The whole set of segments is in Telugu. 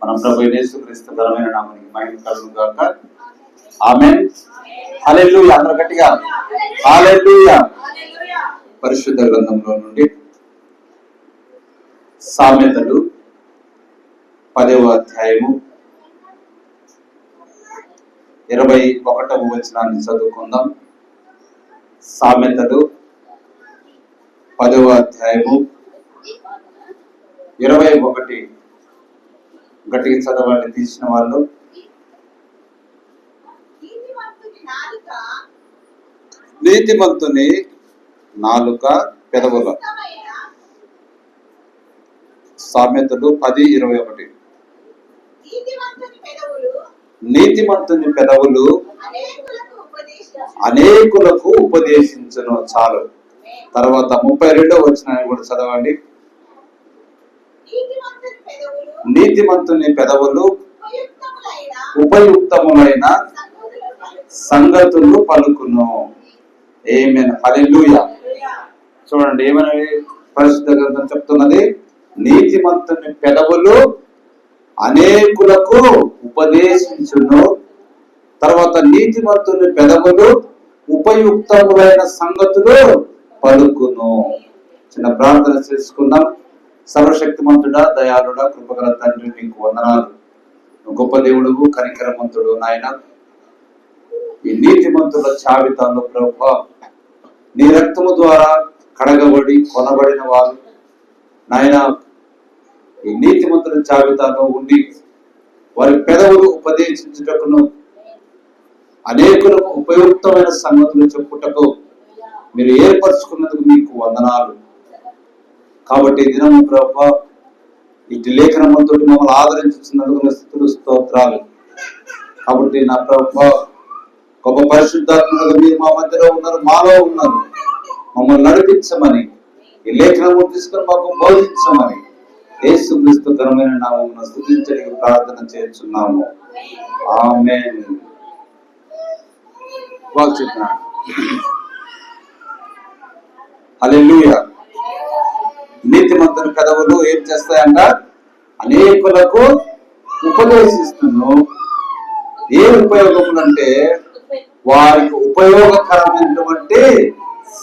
మన ప్రభు యేసుక్రీస్తు ఘనమైన నామమునకు మహిమ కలుగును గాక. ఆమేన్. హల్లెలూయా. అందరూ గట్టిగా హల్లెలూయా. పరిశుద్ధ గ్రంథంలో నుండి సామెతలు 10వ అధ్యాయము 21వ వచనాన్ని చదువుకుందాం. సామెతలు 10వ అధ్యాయము 21. గట్టిగా చదవండి తీసిన వాళ్ళు. నీతిమంతుని నాలుక పెదవుల. సామెతలు 10:21. నీతిమంతుని పెదవులు అనేకులకు ఉపదేశించును. చాలు. తర్వాత 32వ వచనాన్ని కూడా చదవండి. నీతిమంతుని పెదవులు ఉపయుక్తములైన సంగతులు పలుకును. ఆమేన్. హల్లెలూయా. చూడండి ఏమని పరిశుద్ధ గ్రంథం చెప్తున్నది. నీతిమంతుని పెదవులు అనేకులకు ఉపదేశించును. తర్వాత నీతిమంతుని పెదవులు ఉపయుక్తములైన సంగతులు పలుకును. చిన్న ప్రార్థన చేసుకుందాం. సర్వశక్తిమంతుడా, దయాళుడా, కృపగల తండ్రి, నీకు వందనాలు. గొప్ప దేవుడు, కనికరమంతుడు నాయన. ఈ నీతిమంతుల జాబితాలో ప్రభువా, నీ రక్తము ద్వారా కడగబడి కొనబడిన వారు నాయన ఈ నీతిమంతుల జాబితాలో ఉండి వారి పెదవులు ఉపదేశించుటకును అనేకులకు ఉపయుక్తమైన సంగతులు చెప్పుటకు మీరు ఏర్పరచుకున్నందుకు మీకు వందనాలు. కాబట్టి దినము ప్రభువా, ఇటు లేఖనమంతో మమ్మల్ని ఆదరించుతున్నందుకు స్తుతులు స్తోత్రాలు. కాబట్టి నా ప్రభువా, గొప్ప పరిశుద్ధాత్మగా మీరు మా మధ్యలో ఉన్నారు, మాలో ఉన్నారు. మమ్మల్ని నడిపించమని, ఈ లేఖనము తీసుకొని మాకు బోధించమని యేసుక్రీస్తు ఘనమైన నామమున స్తుతించడానికి ప్రార్థన చేస్తున్నాము. ఆమేన్. వాళ్ళు చెప్పినాడు. హల్లెలూయా. నీతిమంతుని పెదవులు ఏం చేస్తాయంట? అనేకులకు ఉపదేశిస్తును. ఏ ఉపయోగములంటే వారికి ఉపయోగకరమైనటువంటి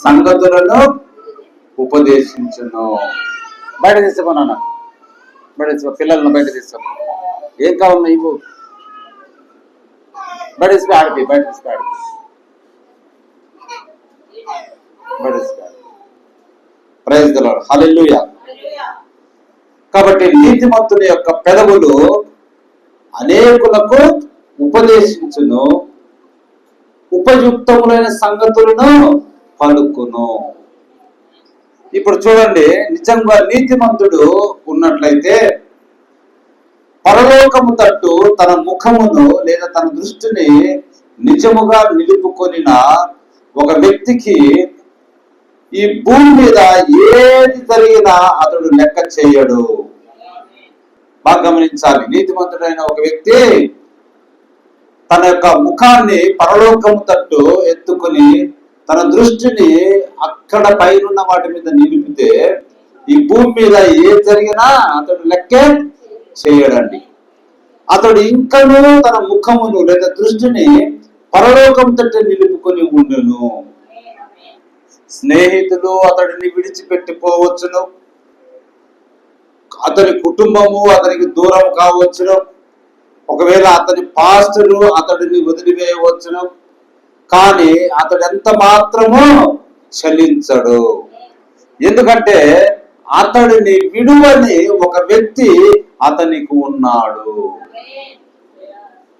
సంగతులను ఉపదేశించును. బయట తీసుకోనా? బయట తీసుకో. పిల్లలను బయట తీసుకో. ఏం కావాలి ఇవ్వు. బయట తీసుకో. ఆడిపి. బయట తీసుకో. ఆడిపి. బయట తీసుకో. Praise the Lord. హల్లెలూయా. కాబట్టి నీతిమంతుని యొక్క పెదవులు అనేకులకు ఉపదేశించును, ఉపయుక్తములైన సంగతులను పలుకును. ఇప్పుడు చూడండి, నిజంగా నీతిమంతుడు ఉన్నట్లయితే పరలోకము తట్టు తన ముఖమును లేదా తన దృష్టిని నిజముగా నిలుపుకొనిన ఒక వ్యక్తికి ఈ భూమి మీద ఏది జరిగినా అతడు లెక్క చేయడు. బాగా గమనించాలి. నీతిమంతుడైన ఒక వ్యక్తి తన యొక్క ముఖాన్ని పరలోకము తట్టు ఎత్తుకొని తన దృష్టిని అక్కడ పైనున్న వాటి మీద నిలిపితే ఈ భూమి మీద ఏది జరిగినా అతడు లెక్కే చేయడండి. అతడు ఇంకనూ తన ముఖమును లేదా దృష్టిని పరలోకం తట్టు నిలుపుకొని ఉండును. స్నేహితులు అతడిని విడిచిపెట్టిపోవచ్చును, అతని కుటుంబము అతనికి దూరం కావచ్చును, ఒకవేళ అతని పాస్టరు అతడిని వదిలివేయవచ్చును, కానీ అతడు ఎంత మాత్రమూ చలించడు. ఎందుకంటే అతడిని విడువని ఒక వ్యక్తి అతనికి ఉన్నాడు.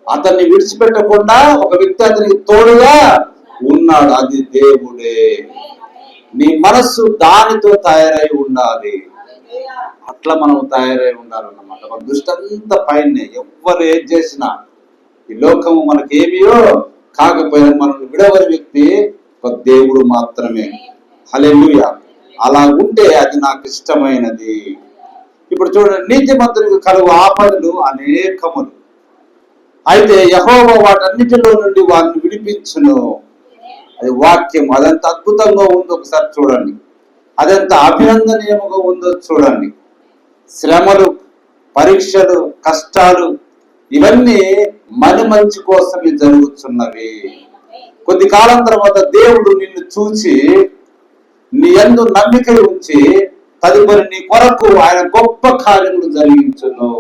అతన్ని విడిచిపెట్టకుండా ఒక వ్యక్తి అతనికి తోడుగా ఉన్నాడు. అది దేవుడే. నీ మనస్సు దానితో తయారై ఉండాలి. అట్లా మనం తయారై ఉండాలన్నమాట. మన దృష్టి అంతా పైనే. ఎవ్వరు ఏం చేసినా ఈ లోకము మనకేమియో కాకపోయినా మనల్ని విడవని వ్యక్తి ఒక దేవుడు మాత్రమే. హల్లెలూయా. అలా ఉంటే అది నాకు ఇష్టమైనది. ఇప్పుడు చూడండి, నీతిమంతునికి కలుగు ఆపదలు అనేకములు, అయితే యెహోవా వాటన్నిటిలో నుండి వారిని విడిపించును. అది వాక్యం. అదంత అద్భుతంగా ఉందో ఒకసారి చూడండి. అదెంత అభినందనీయముగా ఉందో చూడండి. శ్రమలు పరీక్షలు, కష్టాలు ఇవన్నీ మన మంచి కోసమే జరుగుతున్నవి. కొద్ది కాలం తర్వాత దేవుడు నిన్ను చూచి నీ యందు నమ్మిక ఉంచి తదుపరి నీ కొరకు ఆయన గొప్ప కార్యములు జరిగించును.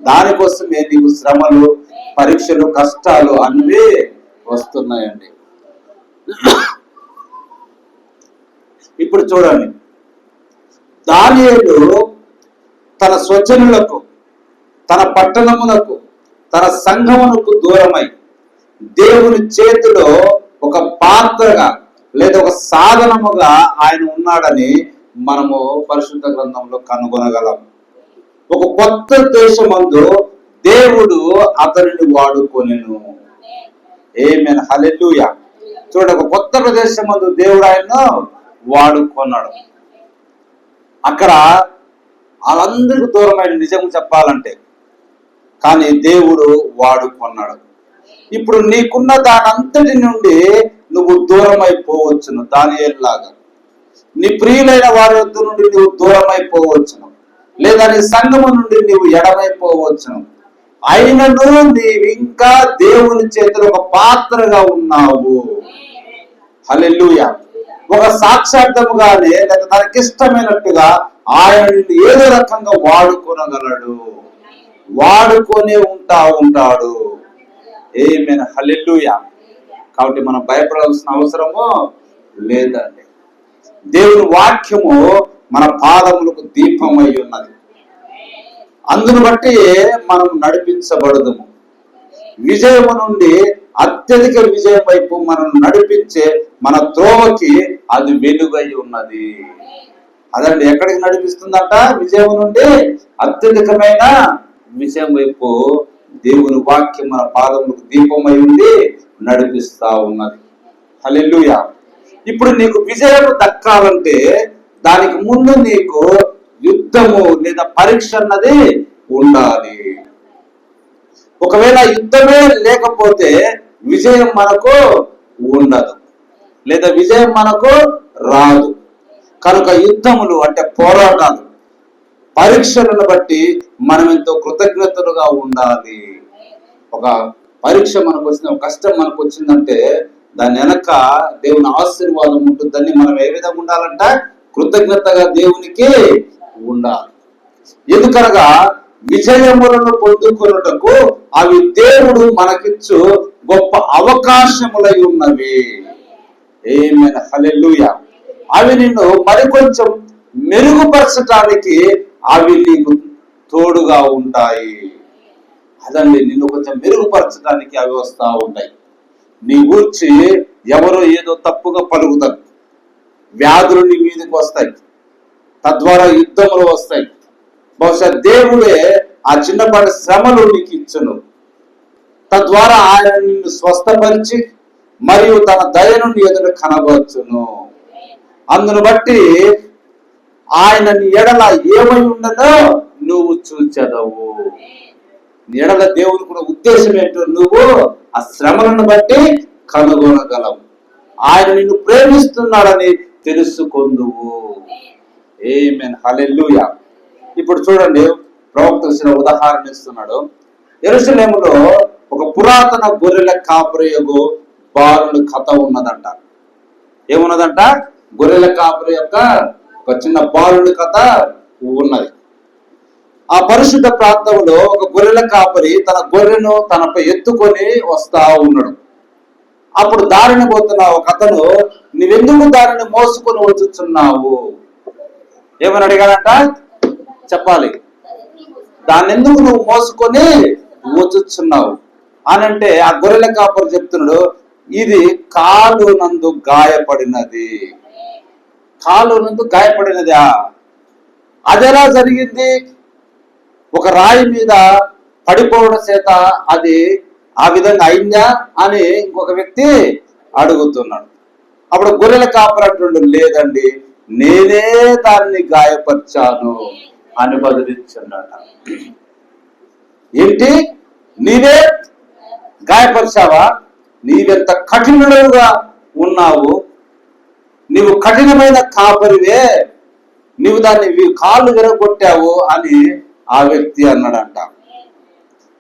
దానికోసమే నీకు శ్రమలు, పరీక్షలు, కష్టాలు అన్నీ వస్తున్నాయండి. ఇప్పుడు చూడండి, దానియేలు తన స్వజనులకు, తన పట్టణమునకు, తన సంఘమునకు దూరమై దేవుని చేతిలో ఒక పాత్రగా లేదా ఒక సాధనముగా ఆయన ఉన్నాడని మనము పరిశుద్ధ గ్రంథంలో కనుగొనగలం. ఒక కొత్త దేశమందు దేవుడు అతనిని వాడుకొనెను. ఆమేన్, హల్లెలూయా. చూడండి, ఒక కొత్త ప్రదేశమందు దేవుడు ఆయన్ను వాడుకున్నాడు. అక్కడ వాళ్ళందరికీ దూరమైన నిజం చెప్పాలంటే, కానీ దేవుడు వాడుకున్నాడు. ఇప్పుడు నీకున్న దానంతటి నుండి నువ్వు దూరం అయిపోవచ్చును. దానియేలులాగా నీ ప్రియులైన వారి వద్ద నుండి నువ్వు దూరం అయిపోవచ్చును, లేదా నీ సంఘము నుండి నువ్వు ఎడమైపోవచ్చును. అయినను నీవు ఇంకా దేవుని చేతిలో ఒక పాత్రగా ఉన్నావు. హల్లెలూయా. ఒక సాక్షార్థముగానే లేదా తనకిష్టమైనట్టుగా ఆయన నిన్ను ఏదో రకంగా వాడుకొనగలడు, వాడుకొనే ఉంటాడు. ఆమేన్, హల్లెలూయా. కాబట్టి మనం భయపడాల్సిన అవసరము లేదండి. దేవుని వాక్యము మన పాదములకు దీపమై ఉన్నది. అందును బట్టి మనం నడిపించబడదుము. విజయము నుండి అత్యధిక విజయం వైపు మనం నడిపించే మన త్రోవకి అది వెలుగై ఉన్నది. అదండి ఎక్కడికి నడిపిస్తుందంట? విజయం నుండి అత్యధికమైన విజయం వైపు దేవుని వాక్యం మన పాదములకు దీపమై ఉండి నడిపిస్తా ఉన్నది. హల్లెలూయా. ఇప్పుడు నీకు విజయం దక్కాలంటే దానికి ముందు నీకు యుద్ధము లేదా పరీక్ష అన్నది ఉండాలి. ఒకవేళ యుద్ధమే లేకపోతే విజయం మనకు ఉండదు, లేదా విజయం మనకు రాదు. కనుక యుద్ధములు అంటే పోరాటాలు, పరీక్షలను బట్టి మనం ఎంతో కృతజ్ఞతలుగా ఉండాలి. ఒక పరీక్ష మనకు వచ్చిన, ఒక కష్టం మనకు వచ్చిందంటే దాని వెనక దేవుని ఆశీర్వాదం ఉంటుందని మనం ఏ విధంగా ఉండాలంట? కృతజ్ఞతగా దేవునికి ఉండాలి. ఎందుకనగా విజయములను పొందుకొనుటకు అవి దేవుడు మనకిచ్చు గొప్ప అవకాశములై ఉన్నవి. ఆమేన్, హల్లెలూయా. అవి నిన్ను మరికొంచెం మెరుగుపరచడానికి అవి నీకు తోడుగా ఉంటాయి. అదండి, నిన్ను కొంచెం మెరుగుపరచడానికి అవి వస్తూ ఉంటాయి. నీ గూర్చి ఎవరో ఏదో తప్పుగా పలుకుతారు, వ్యాధులు నీ మీదకి వస్తాయి, తద్వారా యుద్ధములు వస్తాయి. బహుశా దేవుడే ఆ చిన్నపాటి శ్రమలు నీకు ఇచ్చును. తద్వారా ఆయన నిన్ను స్వస్థపరిచి మరియు తన దయను నీ ఎదుట కనబరచును. అందును బట్టి ఆయన నీ ఎడల ఏమై ఉన్నదో నువ్వు చూచెదవు. నీ ఎడల దేవుని కూడా ఉద్దేశం ఏంటో నువ్వు ఆ శ్రమలను బట్టి కనుగొనగలవు. ఆయన నిన్ను ప్రేమిస్తున్నాడని తెలుసుకొందువు. ఆమేన్, హల్లెలూయా. ఇప్పుడు చూడండి, ప్రవక్త వచ్చిన ఉదాహరణ ఇస్తున్నాడు. యెరూషలేములో ఒక పురాతన గొర్రెల కాపురయగు బాలుని కథ ఉన్నదంట. ఏమున్నదంట? గొర్రెల కాపురి యొక్క ఒక చిన్న బాలుని కథ ఉన్నది. ఆ పరిశుద్ధ ప్రాంతంలో ఒక గొర్రెల కాపరి తన గొర్రెను తనపై ఎత్తుకొని వస్తా ఉన్నాడు. అప్పుడు దారిని పోతున్న ఒక అతను, నువ్వెందుకు దారిని మోసుకొని వచ్చుచున్నావు? ఏమని అడిగాడంట? చెప్పాలి. దాన్ని ఎందుకు నువ్వు మోసుకొని వచ్చుచున్నావు అని అంటే ఆ గొర్రెల కాపరి చెప్తున్నాడు, ఇది కాలు నందు గాయపడినది. కాలు నందు గాయపడినదా? అదెలా జరిగింది? ఒక రాయి మీద పడిపోవడం చేత అది ఆ విధంగా అయిందా అని ఇంకొక వ్యక్తి అడుగుతున్నాడు. అప్పుడు గొర్రెల కాపరి అంటుండు, లేదండి, నేనే దాన్ని గాయపరిచాను అని బదులిచ్చున్నాడు. ఏంటి? నీవే గాయపరిచావా? నీవెంత కఠినుడుగా ఉన్నావు, నీవు కఠినమైన కాపరివే, నీవు దాన్ని కాళ్ళు విరగొట్టావు అని ఆ వ్యక్తి అన్నాడంట.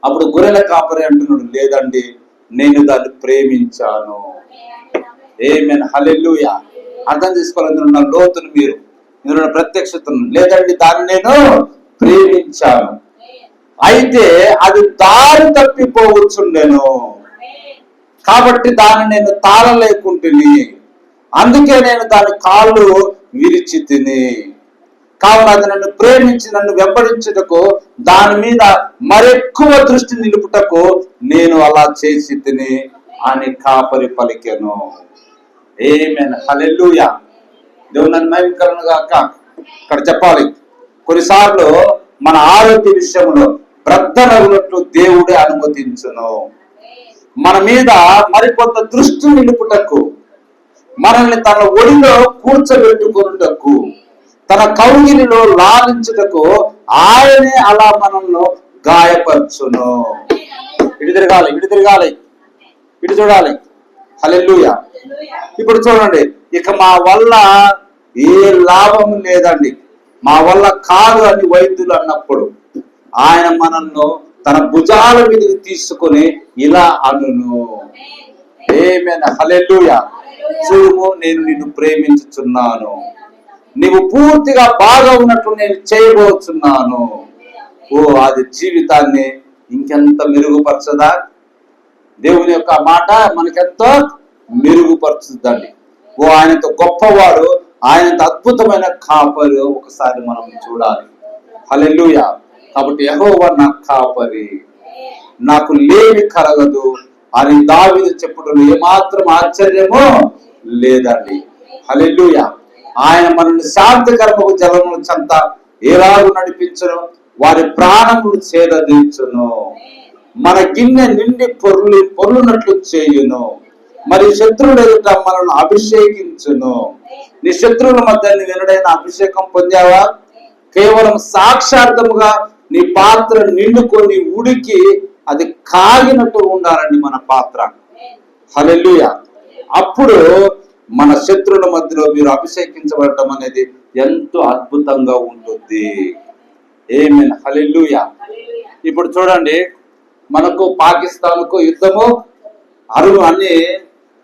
అప్పుడు గొర్రెల కాపరి అంటున్నాడు, లేదండి నేను దాన్ని ప్రేమించాను. ఆమేన్, హల్లెలూయా. అర్థం చేసుకోవాలి ఇందులో లోతును, మీరు ఇందులో ప్రత్యక్షతను. లేదండి దాన్ని నేను ప్రేమించాను, అయితే అది దారి తప్పిపోవచ్చుండెను, కాబట్టి దాన్ని నేను తాళలేకుంటుని, అందుకే నేను దాని కాళ్ళు విరిచి తిని. కావున అది నన్ను ప్రేమించి నన్ను వెంబడించుటకు, దాని మీద మరెక్కువ దృష్టి నిలుపుటకు నేను అలా చేసి తిని అని కాపరి పలికెను. ఆమేన్, హల్లెలూయా. దేవుని మహిమకరణ గాక. ఇక్కడ చెప్పాలి, కొన్నిసార్లు మన ఆరోగ్య విషయంలో ప్రద్దనగునట్లు దేవుడే అనుమతించును. మన మీద మరికొంత దృష్టి నిలుపుటకు, మనల్ని తన ఒడిలో కూర్చోబెట్టుకున్నటకు, తన కౌగిలిలో లాలించుటకు ఆయనే అలా మనల్ని గాయపరచును. ఇటు తిరగాలి, ఇటు తిరగాలి, ఇటు చూడాలి. హల్లెలూయా. ఇప్పుడు చూడండి, ఇక మా వల్ల ఏ లాభం లేదండి, మా వల్ల కాదు అని వైద్యులు అన్నప్పుడు ఆయన మనల్ని తన భుజాల మీదకి తీసుకొని ఇలా అనును. ఆమేన్, హల్లెలూయా. చూడు, నేను నిన్ను ప్రేమించుచున్నాను, నీవు పూర్తిగా బాగా ఉన్నట్లు నేను చేయబోతున్నాను. అది జీవితాన్ని ఇంకెంత మెరుగుపరచదా? దేవుని యొక్క మాట మనకెంతో మెరుగుపరుచుద్దండి. ఆయనతో గొప్పవాడు, ఆయనతో అద్భుతమైన కాపరి ఒకసారి మనం చూడాలి. హల్లెలూయా. కాబట్టి యెహోవా నా కాపరి, నాకు లేమి కలగదు అని దావీదు చెప్పుటలో ఏమాత్రం ఆశ్చర్యమో లేదండి. హల్లెలూయా. ఆయన మనల్ని శాంతికరమగు జలముల చెంత ఎలాగూ నడిపించును, వారి ప్రాణములు చేదీర్చును, మన గిన్నె నిండి పొర్లునట్లు చేయును, మరి శత్రువుల ఎదుట మనల్ని అభిషేకించును. నీ శత్రువుల మధ్య నువ్వు ఎన్నడైనా అభిషేకం పొందావా? కేవలం సాక్షార్థముగా నీ పాత్ర నిండుకొని ఉడికి అది కాగినట్టు ఉండాలండి మన పాత్ర. హల్లెలూయా. అప్పుడు మన శత్రువుల మధ్యలో మీరు అభిషేకించబడటం అనేది ఎంతో అద్భుతంగా ఉంటుంది. ఆమేన్, హల్లెలూయా. ఇప్పుడు చూడండి, మనకు పాకిస్తాన్కు యుద్ధము అన్ని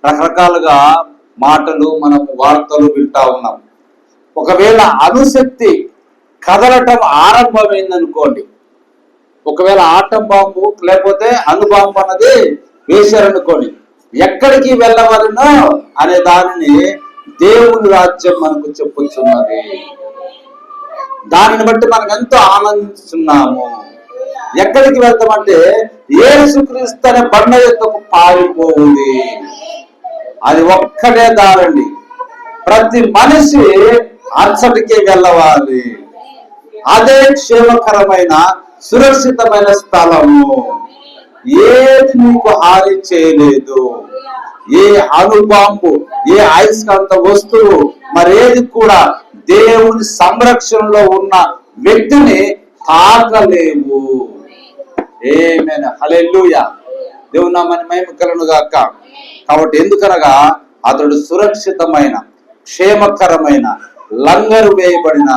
రకరకాలుగా మాటలు మనం వార్తలు వింటా ఉన్నాం. ఒకవేళ అణుశక్తి కదలటం ఆరంభమైందనుకోండి, ఒకవేళ ఆటం బాంబు లేకపోతే అణుబాంబు అన్నది వేశారనుకోండి, ఎక్కడికి వెళ్ళవలనో అనే దానిని దేవుని రాజ్యం మనకు చెప్పుచున్నది. దానిని బట్టి మనం ఎంతో ఆనందిస్తున్నాము. ఎక్కడికి వెళ్తామంటే యేసుక్రీస్తు అనే బండ యొక్కకు పారిపోఉంది. అది ఒక్కటే దారండి. ప్రతి మనిషి అచ్చటికి వెళ్ళవాలి. అదే క్షేమకరమైన సురక్షితమైన స్థలము. ఏది నీకు హాని చేయలేదు. ఏ అణుబాంబు, ఏ అయస్కాంత వస్తువు, మరేది కూడా దేవుని సంరక్షణలో ఉన్న వ్యక్తిని తాకలేవు. ఆమేన్, హల్లెలూయా. దేవుని నామమున మహిమ కలుగును గాక. కాబట్టి ఎందుకనగా అతడు సురక్షితమైన క్షేమకరమైన లంగరు వేయబడిన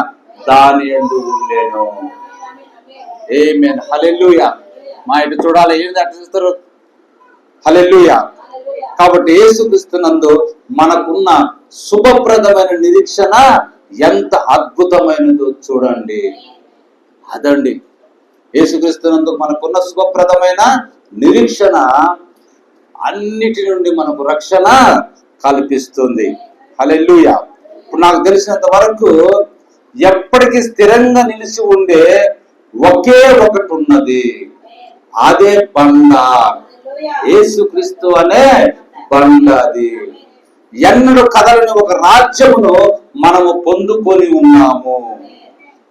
దాని యందు ఉండెను. ఆమేన్, హల్లెలూయా. మా ఇటు చూడాలి, ఏంటి అట్లా చూస్తారు? హల్లెలూయా. కాబట్టి యేసుక్రీస్తునందు మనకున్న శుభప్రదమైన నిరీక్షణ ఎంత అద్భుతమైనదో చూడండి. అదండి యేసుక్రీస్తునందు మనకున్న శుభప్రదమైన నిరీక్షణ అన్నిటి నుండి మనకు రక్షణ కల్పిస్తుంది. హల్లెలూయా. ఇప్పుడు నాకు తెలిసినంత వరకు ఎప్పటికీ స్థిరంగా నిలిచి ఉండే ఒకే ఒకటి ఉన్నది, అదే బండ. యేసుక్రీస్తు అనే బండ. అది ఎన్నడూ కదలని ఒక రాజ్యమును మనము పొందుకొని ఉన్నాము.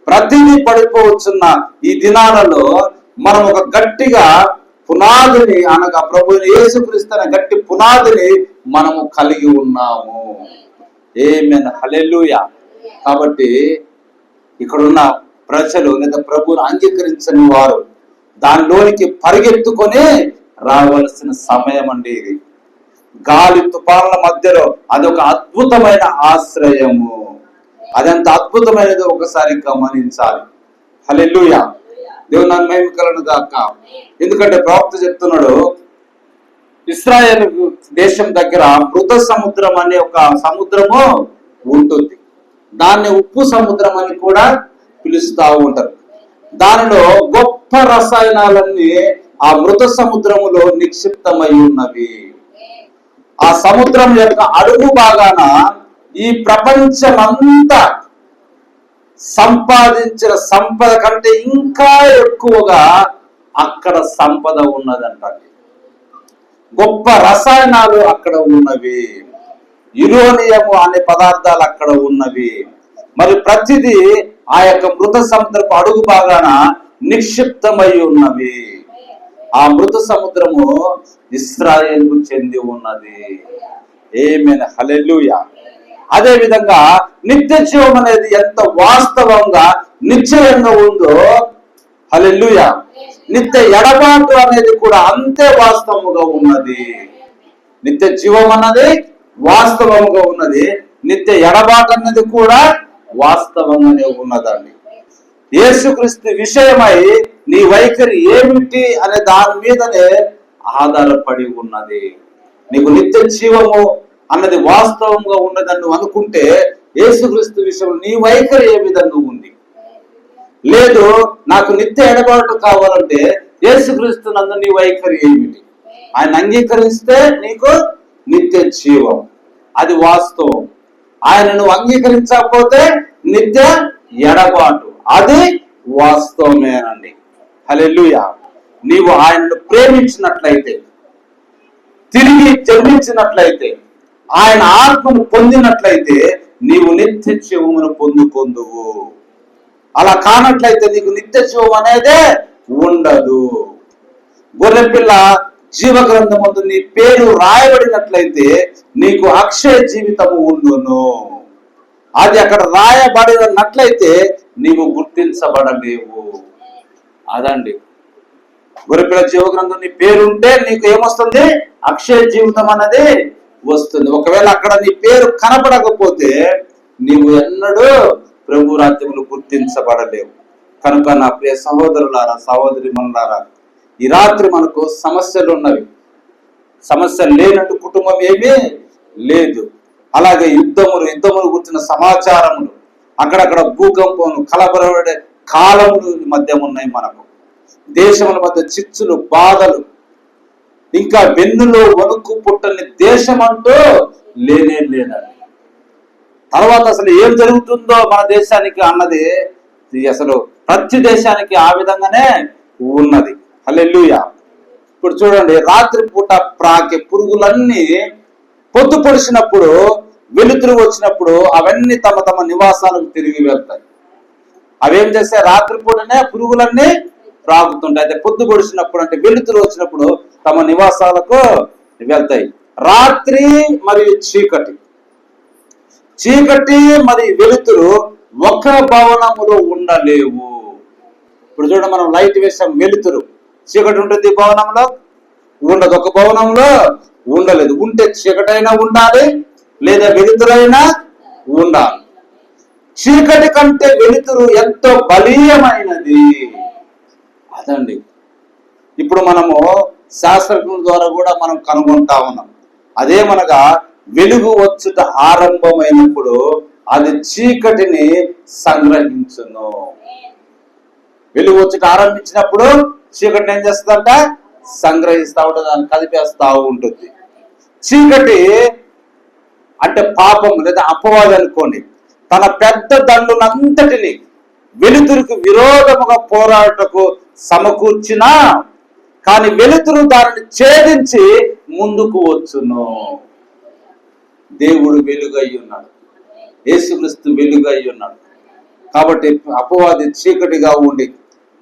ప్రతిదీ పడిపోవచ్చున్న ఈ దినాలలో మనం ఒక గట్టిగా పునాదిని, అనగా ప్రభు యేసుక్రీస్తు అనే గట్టి పునాదిని మనము కలిగి ఉన్నాము. ఆమేన్, హల్లెలూయా. కాబట్టి ఇక్కడున్న ప్రజలు లేదా ప్రభువును అంగీకరించని వారు దానిలోనికి పరిగెత్తుకొని రావలసిన సమయం అండి ఇది. గాలి తుఫానుల మధ్యలో అదొక అద్భుతమైన ఆశ్రయము. అదంత అద్భుతమైనది ఒకసారి గమనించాలి. హల్లెలూయా. దేవుని మహిమ కలుగును గాక. ఎందుకంటే ప్రవక్త చెప్తున్నాడు, ఇశ్రాయేలు దేశం దగ్గర మృత సముద్రం అనే ఒక సముద్రము ఉంటుంది. దాన్ని ఉప్పు సముద్రం అని కూడా పిలుస్తా ఉంటారు. దానిలో గొప్ప రసాయనాలన్నీ ఆ మృత సముద్రములో నిక్షిప్తమై ఉన్నవి. ఆ సముద్రం యొక్క అడుగు భాగాన ఈ ప్రపంచమంతా సంపాదించిన సంపద కంటే ఇంకా ఎక్కువగా అక్కడ సంపద ఉన్నదంటండి. గొప్ప రసాయనాలు అక్కడ ఉన్నవి, యురేనియము అనే పదార్థాలు అక్కడ ఉన్నవి. మరి ప్రతిదీ ఆ యొక్క మృత సముద్రపు అడుగు భాగాన నిక్షిప్తమై ఉన్నవి. ఆ మృత సముద్రము ఇశ్రాయేలుకు చెంది ఉన్నది. ఆమేన్, హల్లెలూయా. అదే విధంగా నిత్య జీవం అనేది ఎంత వాస్తవంగా నిశ్చయంగా ఉందో, హల్లెలూయా, నిత్య ఎడబాటు అనేది కూడా అంతే వాస్తవముగా ఉన్నది. నిత్య జీవం అన్నది వాస్తవముగా ఉన్నది, నిత్య ఎడబాటు అన్నది కూడా వాస్తవంగానే ఉన్నదండి. యేసుక్రీస్తు విషయమై నీ వైఖరి ఏమిటి అనే దాని మీదనే ఆధారపడి ఉన్నది. నీకు నిత్య జీవము అన్నది వాస్తవంగా ఉన్నదని నువ్వు అనుకుంటే యేసుక్రీస్తు విషయంలో నీ వైఖరి ఏ విధంగా ఉంది? లేదు, నాకు నిత్య ఎడబాటు కావాలంటే యేసుక్రీస్తు నందు నీ వైఖరి ఏమిటి? ఆయన అంగీకరిస్తే నీకు నిత్య జీవం, అది వాస్తవం. ఆయన నువ్వు అంగీకరించకపోతే నిత్య ఎడబాటు, అది వాస్తవమేనండి. హల్లెలూయా. నీవు ఆయనను ప్రేమించినట్లయితే, తిరిగి జన్మించినట్లయితే, ఆయన ఆత్మను పొందినట్లయితే నీవు నిత్య జీవమును పొందుకొందువు. అలా కానట్లయితే నీకు నిత్య జీవం అనేదే ఉండదు. గొర్రెపిల్ల జీవ గ్రంథమందు నీ పేరు రాయబడినట్లయితే నీకు అక్షయ జీవితము ఉండును. అది అక్కడ రాయబడినట్లయితే నీవు గుర్తించబడలేవు. అదండి, గొర్రెపిల్ల జీవ గ్రంథం నీ పేరుంటే నీకు ఏమొస్తుంది? అక్షయ జీవితం అనేది వస్తుంది. ఒకవేళ అక్కడ నీ పేరు కనపడకపోతే నీవు ఎన్నడూ ప్రభు రాజ్యములు గుర్తించబడలేవు. కనుక నా ప్రియ సహోదరులారా, సహోదరి మనులారా, ఈ రాత్రి మనకు సమస్యలు ఉన్నవి. సమస్యలు లేనట్టు కుటుంబం ఏమీ లేదు. అలాగే యుద్ధములు గుర్చిన సమాచారములు, అక్కడక్కడ భూకంపములు, కలబరబడే కాలములు మధ్య ఉన్నాయి. మనకు దేశముల మధ్య చిచ్చులు, బాధలు, ఇంకా వెన్నులో వణుకు పుట్టని దేశం అంటూ లేనే లేదండి. తర్వాత అసలు ఏం జరుగుతుందో మన దేశానికి అన్నది అసలు ప్రతి దేశానికి ఆ విధంగానే ఉన్నది. హల్లెలూయా. ఇప్పుడు చూడండి, రాత్రి పూట ప్రాకే పురుగులన్నీ పొద్దు పొడిచినప్పుడు, వెలుతురు వచ్చినప్పుడు అవన్నీ తమ తమ నివాసాలకు తిరిగి వెళ్తాయి. అవేం చేస్తే రాత్రిపూటనే పురుగులన్నీ ప్రాగుతుంటాయి. అయితే పొద్దు పొడిచినప్పుడు అంటే వెలుతురు వచ్చినప్పుడు తమ నివాసాలకు వెళ్తాయి. రాత్రి మరియు చీకటి, చీకటి మరి వెలుతురు ఒక భవనములో ఉండలేవు. ఇప్పుడు చూడండి, మనం లైట్ వేసాం, వెలుతురు, చీకటి ఉంటుంది భవనంలో ఉండదు. ఒక భవనంలో ఉండలేదు. ఉంటే చీకటైనా ఉండాలి, లేదా వెలుతురైనా ఉండాలి. చీకటి కంటే వెలుతురు ఎంతో బలీయమైనది. అదండి, ఇప్పుడు మనము శాస్త్రజ్ఞుల ద్వారా కూడా మనం కనుగొంటా ఉన్నాం. అదేమనగా వెలుగు వచ్చుట ఆరంభమైనప్పుడు అది చీకటిని సంగ్రహించును. వెలుగు వచ్చుట ఆరంభించినప్పుడు చీకటిని ఏం చేస్తుందంట? సంగ్రహిస్తూ ఉంటుంది, దాన్ని కదిపేస్తూ ఉంటుంది. చీకటి అంటే పాపం లేదా అపవాది అనుకోండి, తన పెద్ద దండునంతటిని వెలుతురుకు విరోధముగా పోరాటకు సమకూర్చినా కానీ వెలుతురు దానిని ఛేదించి ముందుకు వచ్చును. దేవుడు వెలుగై ఉన్నాడు, యేసుక్రీస్తు వెలుగై ఉన్నాడు. కాబట్టి అపవాది చీకటిగా ఉండి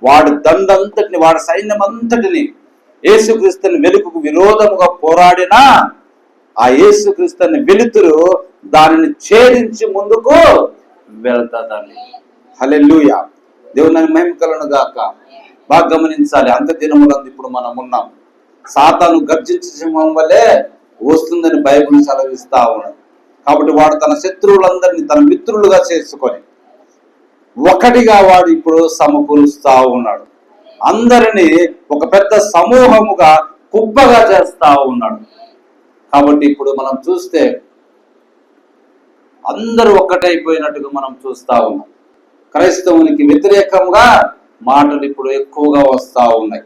వాడి దండంతటిని, వాడి సైన్యం అంతటిని యేసుక్రీస్తుని వెలుగుకు విరోధముగా పోరాడినా ఆ యేసుక్రీస్తుని వెలుతురు దానిని ఛేదించి ముందుకు వెళ్తాదండి. హల్లెలూయా. దేవుని మహిమ కలుగును గాక. బాగా గమనించాలి, అంత దినములందు ఇప్పుడు మనం ఉన్నాం. సాతాను గర్జించే సింహం వల్లే వస్తుందని బైబిల్ సెలవిస్తా ఉన్నాడు. కాబట్టి వాడు తన శత్రువులందరినీ తన మిత్రులుగా చేసుకొని ఒకటిగా వాడు ఇప్పుడు సమకూరుస్తా ఉన్నాడు. అందరినీ ఒక పెద్ద సమూహముగా కుప్పగా చేస్తా ఉన్నాడు. కాబట్టి ఇప్పుడు మనం చూస్తే అందరూ ఒక్కటైపోయినట్టుగా మనం చూస్తా ఉన్నాం. క్రైస్తవునికి వ్యతిరేకంగా మాటలు ఇప్పుడు ఎక్కువగా వస్తా ఉన్నాయి.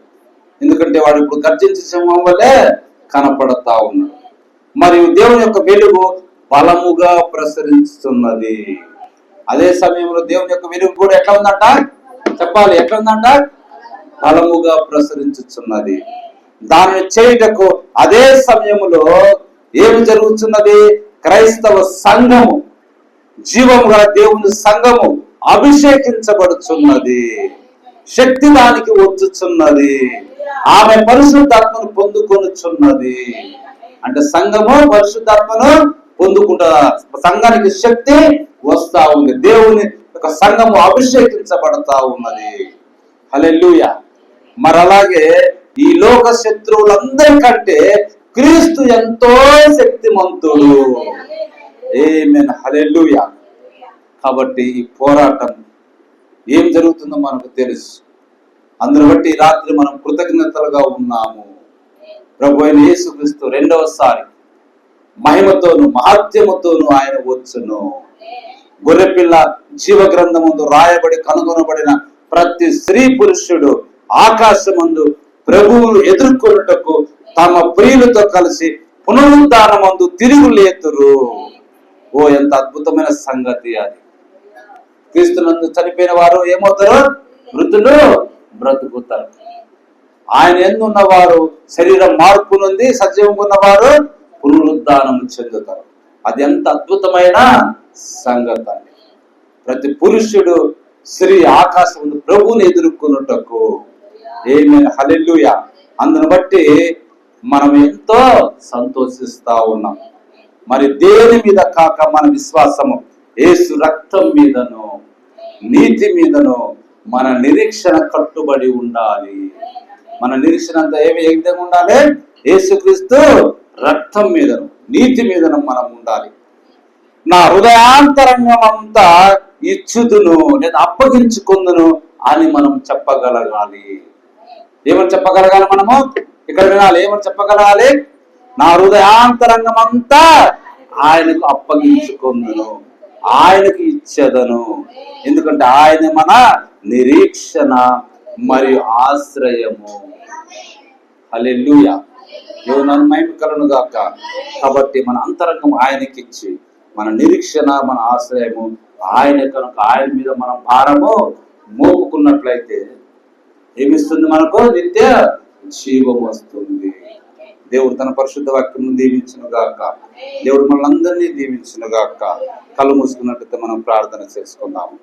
ఎందుకంటే వాడు ఇప్పుడు గర్జించే సింహం వల్లే కనపడతా ఉన్నాడు. మరియు దేవుని యొక్క వెలుగు బలముగా ప్రసరిస్తున్నది. అదే సమయంలో దేవుని యొక్క వెలుగు కూడా ఎట్లా ఉందంట చెప్పాలి, ఎట్లా ఉందంట? బలముగా ప్రసరించుచున్నది. దానిని చేయుటకు అదే సమయంలో ఏమి జరుగుతున్నది? క్రైస్తవ సంఘము, జీవము గల దేవుని సంఘము అభిషేకించబడుచున్నది. శక్తి దానికి వచ్చుచున్నది. ఆమె పరిశుద్ధాత్మను పొందుకొనుచున్నది. అంటే సంఘము పరిశుద్ధాత్మను పొందుకుంటా, సంఘానికి శక్తి వస్తా ఉంది. దేవుని యొక్క సంఘము అభిషేకించబడతా ఉన్నది. హల్లెలూయా. మరి అలాగే ఈ లోక శత్రువులందరికంటే క్రీస్తు ఎంతో శక్తిమంతుడు. ఆమేన్. హల్లెలూయా. కాబట్టి ఈ పోరాటం ఏం జరుగుతుందో మనకు తెలుసు. అందును బట్టి ఈ రాత్రి మనం కృతజ్ఞతలుగా ఉన్నాము. ప్రభు అయిన యేసుక్రీస్తు రెండవసారి మహిమతోను మహత్యముతోను ఆయన వచ్చును. గొర్రెపిల్ల జీవ గ్రంథమందు రాయబడి కనుగొనబడిన ప్రతి స్త్రీ పురుషుడు ఆకాశమందు ప్రభువును ఎదుర్కొనుటకు తమ ప్రియులతో కలిసి పునరుద్ధానమందు తిరుగులేతురు. ఓ ఎంత అద్భుతమైన సంగతి అది! క్రీస్తునందు చనిపోయిన వారు ఏమవుతారు? మృతులు బ్రతుకుతారు. ఆయన యందు ఉన్నవారు శరీరం మార్పు నుండి సజీవంగా ఉన్నవారు పునరుద్ధానం చెందుతారు. అది ఎంత అద్భుతమైన సంగతి అండి! ప్రతి పురుషుడు స్త్రీ ఆకాశం ప్రభువుని ఎదుర్కొనుటకు. ఆమేన్. హల్లెలూయా. అందును బట్టి మనం ఎంతో సంతోషిస్తా ఉన్నాం. మరి దేని మీద కాక మన విశ్వాసము యేసు రక్తం మీదను నీతి మీదను మన నిరీక్షణ కట్టుబడి ఉండాలి. మన నిరీక్షణ అంతా ఏ విధంగా ఉండాలి? యేసుక్రీస్తు రక్తం మీదను నీతి మీదను మనం ఉండాలి. నా హృదయాంతరంగం అంతా ఇచ్చుదును లేదా అప్పగించుకుందును అని మనం చెప్పగలగాలి. ఏమని చెప్పగలగాలి? మనము ఇక్కడ వినాలి. ఏమని చెప్పగలగాలి? నా హృదయాంతరంగం అంతా ఆయనకు అప్పగించుకుందును, ఆయనకు ఇచ్చేదను. ఎందుకంటే ఆయన మన నిరీక్షణ మరియు ఆశ్రయము. హల్లెలూయా. దేవుని మహిమ కలుగును గాక. కాబట్టి మన అంతరంగం ఆయనకి ఇచ్చి మన నిరీక్షణ మన ఆశ్రయము ఆయన కనుక ఆయన మీద మనం భారము మోపుకున్నట్లయితే ఏమిస్తుంది? మనకు నిత్య జీవం వస్తుంది. దేవుడు తన పరిశుద్ధ వాక్యం దీవించును గాక. దేవుడు మనల్ని అందరినీ దీవించును గాక. కళ్ళు మూసుకున్నట్లయితే మనం ప్రార్థన చేసుకుందాము.